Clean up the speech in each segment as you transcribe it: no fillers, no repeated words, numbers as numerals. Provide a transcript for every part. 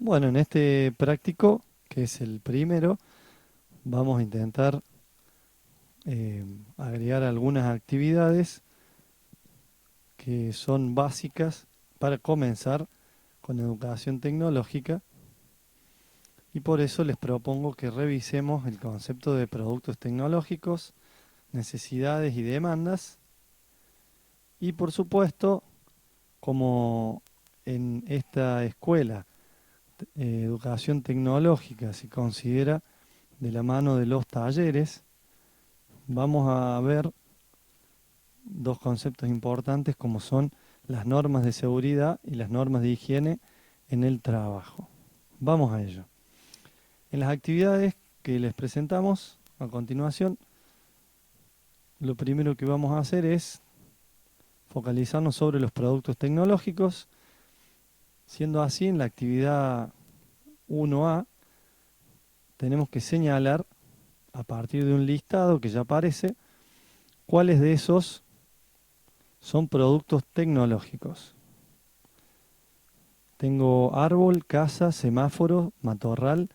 Bueno, en este práctico, que es el primero, vamos a intentar agregar algunas actividades que son básicas para comenzar con educación tecnológica y por eso les propongo que revisemos el concepto de productos tecnológicos, necesidades y demandas y por supuesto, como en esta escuela, educación tecnológica se considera de la mano de los talleres, vamos a ver dos conceptos importantes como son las normas de seguridad y las normas de higiene en el trabajo. Vamos a ello. En las actividades que les presentamos a continuación, lo primero que vamos a hacer es focalizarnos sobre los productos tecnológicos, siendo así en la actividad 1A tenemos que señalar a partir de un listado que ya aparece cuáles de esos son productos tecnológicos. Tengo árbol, casa, semáforo, matorral,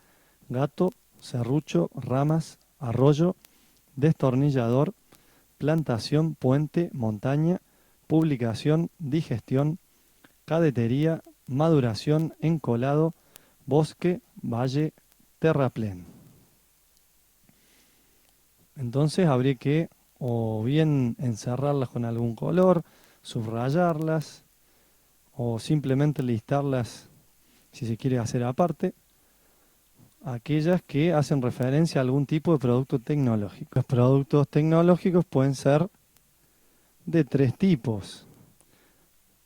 gato, serrucho, ramas, arroyo, destornillador, plantación, puente, montaña, publicación, digestión, cadetería, maduración, encolado, bosque, valle, terraplén. Entonces habría que o bien encerrarlas con algún color, subrayarlas o simplemente listarlas si se quiere hacer aparte, aquellas que hacen referencia a algún tipo de producto tecnológico. Los productos tecnológicos pueden ser de tres tipos.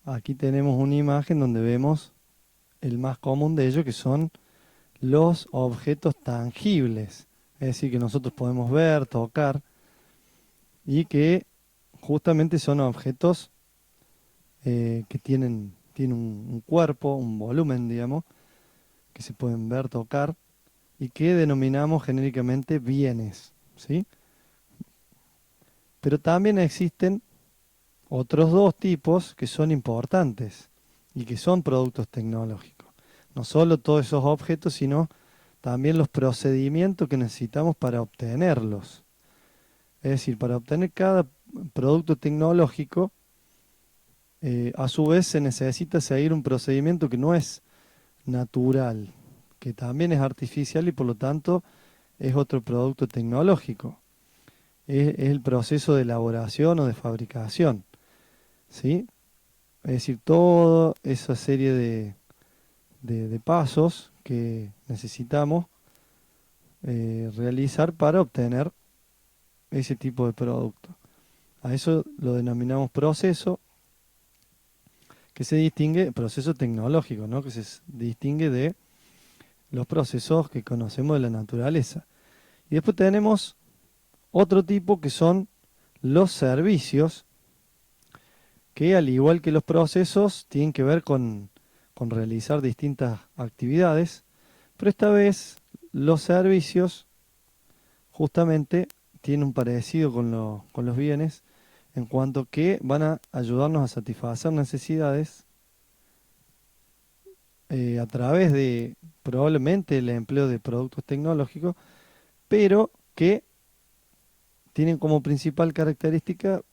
Aquí tenemos una imagen donde vemos el más común de ellos, que son los objetos tangibles, es decir, que nosotros podemos ver, tocar y que justamente son objetos que tienen un cuerpo, un volumen, digamos, que se pueden ver, tocar y que denominamos genéricamente bienes, ¿sí? Pero también existen otros dos tipos que son importantes y que son productos tecnológicos. No solo todos esos objetos, sino también los procedimientos que necesitamos para obtenerlos. Es decir, para obtener cada producto tecnológico, a su vez se necesita seguir un procedimiento que no es natural, que también es artificial y por lo tanto es otro producto tecnológico. Es el proceso de elaboración o de fabricación, ¿sí? Es decir, toda esa serie de pasos que necesitamos realizar para obtener ese tipo de producto. A eso lo denominamos proceso, que se distingue, proceso tecnológico, ¿no? Que se distingue de los procesos que conocemos de la naturaleza. Y después tenemos otro tipo que son los servicios, que al igual que los procesos tienen que ver con realizar distintas actividades, pero esta vez los servicios justamente tienen un parecido con los bienes en cuanto que van a ayudarnos a satisfacer necesidades a través de probablemente el empleo de productos tecnológicos, pero que tienen como principal característica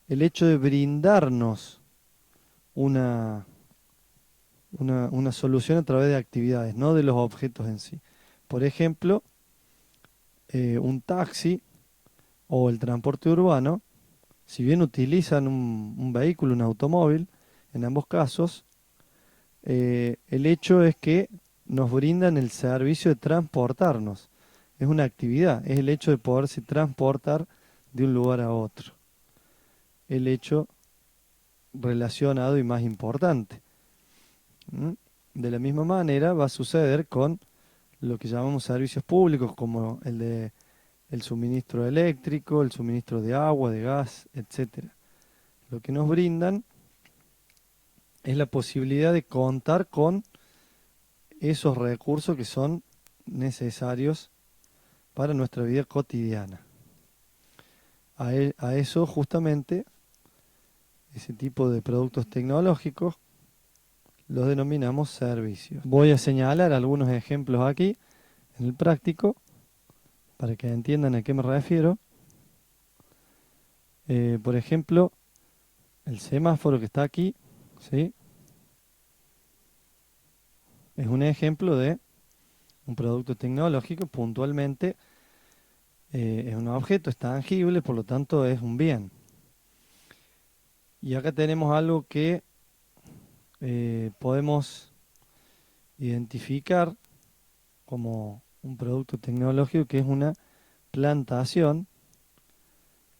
el hecho de brindarnos una, una solución a través de actividades, no de los objetos en sí. Por ejemplo, un taxi o el transporte urbano, si bien utilizan un vehículo, un automóvil, en ambos casos, el hecho es que nos brindan el servicio de transportarnos. Es una actividad, es el hecho de poderse transportar de un lugar a otro. El hecho relacionado y más importante. ¿Mm? De la misma manera va a suceder con lo que llamamos servicios públicos, como el de el suministro eléctrico, el suministro de agua, de gas, etcétera. Lo que nos brindan es la posibilidad de contar con esos recursos que son necesarios para nuestra vida cotidiana. A eso justamente, ese tipo de productos tecnológicos, los denominamos servicios. Voy a señalar algunos ejemplos aquí en el práctico para que entiendan a qué me refiero. Por ejemplo, el semáforo que está aquí, ¿sí? Es un ejemplo de un producto tecnológico. Puntualmente es un objeto, es tangible, por lo tanto es un bien. Y acá tenemos algo que podemos identificar como un producto tecnológico, que es una plantación,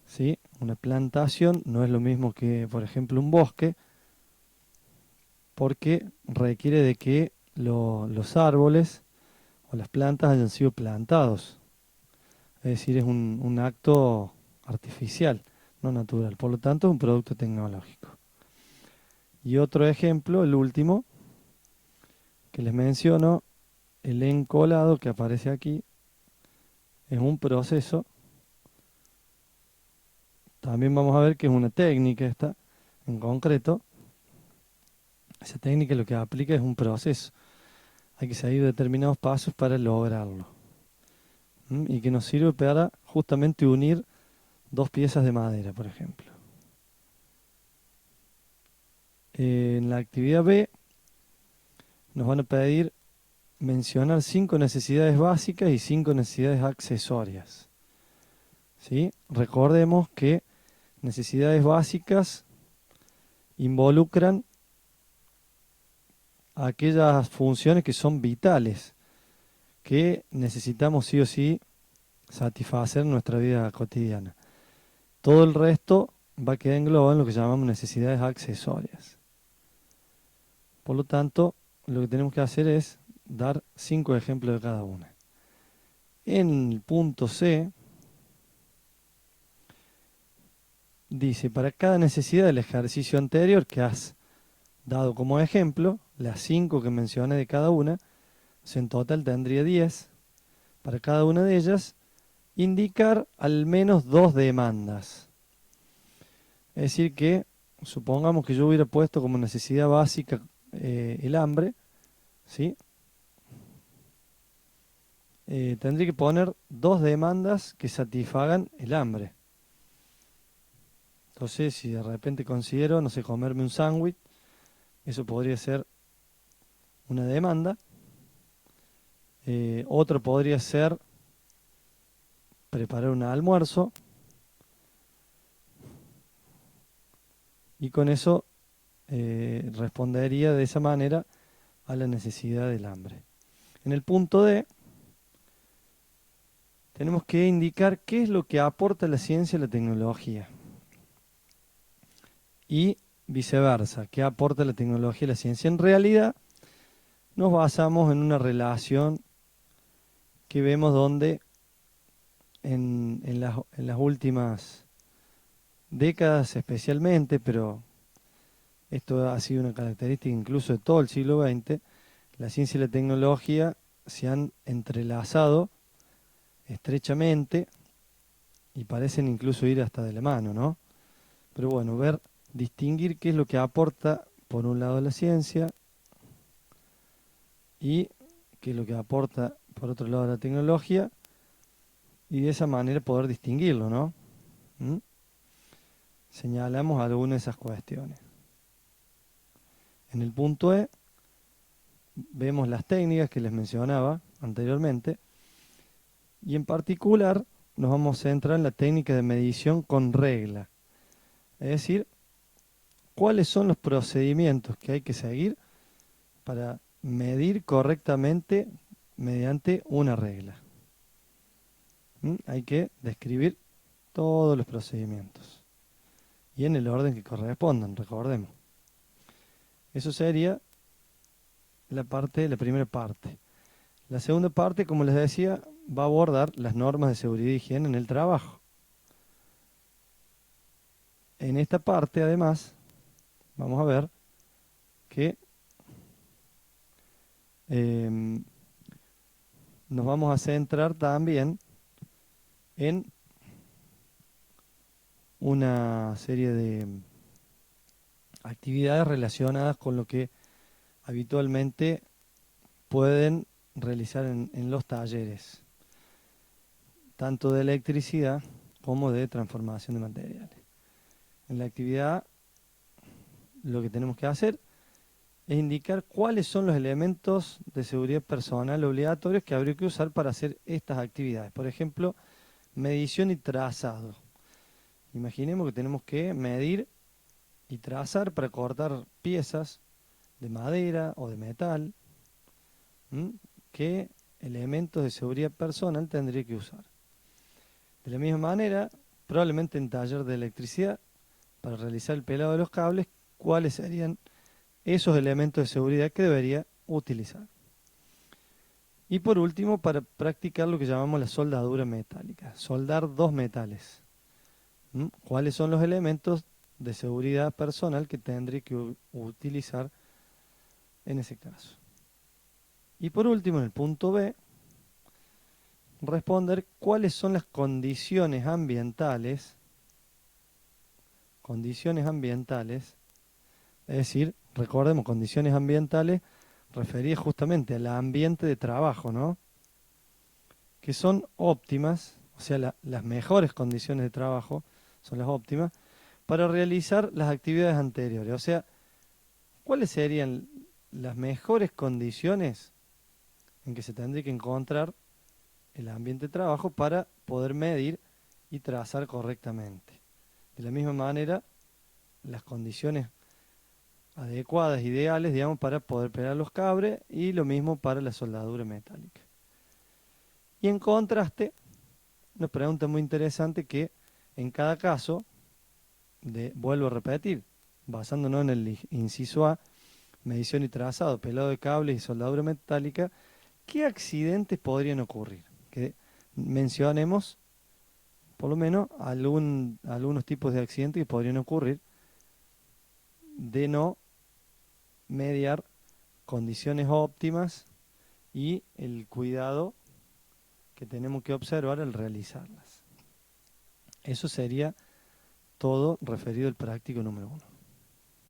¿sí? Una plantación no es lo mismo que, por ejemplo, un bosque, porque requiere de que los árboles o las plantas hayan sido plantados. Es decir, es un acto artificial, no natural. Por lo tanto, es un producto tecnológico. Y otro ejemplo, el último, que les menciono, el encolado que aparece aquí, es un proceso. También vamos a ver que es una técnica esta, en concreto. Esa técnica lo que aplica es un proceso. Hay que seguir determinados pasos para lograrlo. Y que nos sirve para justamente unir dos piezas de madera, por ejemplo. En la actividad B nos van a pedir mencionar 5 necesidades básicas y 5 necesidades accesorias. ¿Sí? Recordemos que necesidades básicas involucran aquellas funciones que son vitales, que necesitamos sí o sí satisfacer en nuestra vida cotidiana. Todo el resto va a quedar englobado en lo que llamamos necesidades accesorias. Por lo tanto, lo que tenemos que hacer es dar 5 ejemplos de cada una. En el punto C dice, para cada necesidad del ejercicio anterior que has dado como ejemplo, las 5 que mencioné de cada una, en total tendría 10. Para cada una de ellas, indicar al menos 2 demandas. Es decir que, supongamos que yo hubiera puesto como necesidad básica el hambre, ¿sí? Tendría que poner 2 demandas que satisfagan el hambre. Entonces, si de repente considero, no sé, comerme un sándwich, eso podría ser una demanda. Otro podría ser preparar un almuerzo. Y con eso respondería de esa manera a la necesidad del hambre. En el punto D, tenemos que indicar qué es lo que aporta la ciencia y la tecnología. Y viceversa, qué aporta la tecnología y la ciencia. En realidad, nos basamos en una relación que vemos donde en las últimas décadas especialmente, pero esto ha sido una característica incluso de todo el siglo XX, la ciencia y la tecnología se han entrelazado estrechamente y parecen incluso ir hasta de la mano, ¿no? Pero bueno, distinguir qué es lo que aporta por un lado la ciencia y qué es lo que aporta por otro lado la tecnología, y de esa manera poder distinguirlo, ¿no? ¿Mm? Señalamos algunas de esas cuestiones. En el punto E vemos las técnicas que les mencionaba anteriormente, y en particular nos vamos a centrar en la técnica de medición con regla. Es decir, cuáles son los procedimientos que hay que seguir para medir correctamente mediante una regla. Hay que describir todos los procedimientos y en el orden que correspondan, recordemos. Eso sería la primera parte. La segunda parte, como les decía, va a abordar las normas de seguridad y higiene en el trabajo. En esta parte, además, vamos a ver que nos vamos a centrar también en una serie de actividades relacionadas con lo que habitualmente pueden realizar en los talleres, tanto de electricidad como de transformación de materiales. En la actividad lo que tenemos que hacer es indicar cuáles son los elementos de seguridad personal obligatorios que habría que usar para hacer estas actividades. Por ejemplo, medición y trazado. Imaginemos que tenemos que medir y trazar para cortar piezas de madera o de metal. ¿Mm? ¿Qué elementos de seguridad personal tendría que usar? De la misma manera, probablemente en taller de electricidad, para realizar el pelado de los cables, ¿cuáles serían esos elementos de seguridad que debería utilizar? Y por último, para practicar lo que llamamos la soldadura metálica, soldar dos metales. ¿Cuáles son los elementos de seguridad personal que tendré que utilizar en ese caso? Y por último, en el punto B, responder cuáles son las condiciones ambientales, es decir, recordemos, condiciones ambientales referidas justamente al ambiente de trabajo, ¿no? Que son óptimas, o sea, las mejores condiciones de trabajo son las óptimas, para realizar las actividades anteriores. O sea, ¿cuáles serían las mejores condiciones en que se tendría que encontrar el ambiente de trabajo para poder medir y trazar correctamente? De la misma manera, las condiciones adecuadas, ideales, digamos, para poder pegar los cables y lo mismo para la soldadura metálica. Y en contraste, una pregunta muy interesante que en cada caso, vuelvo a repetir, basándonos en el inciso A, medición y trazado, pelado de cables y soldadura metálica, ¿qué accidentes podrían ocurrir? Que mencionemos por lo menos algunos tipos de accidentes que podrían ocurrir de no mediar condiciones óptimas y el cuidado que tenemos que observar al realizarlas. Eso sería todo referido al práctico número 1.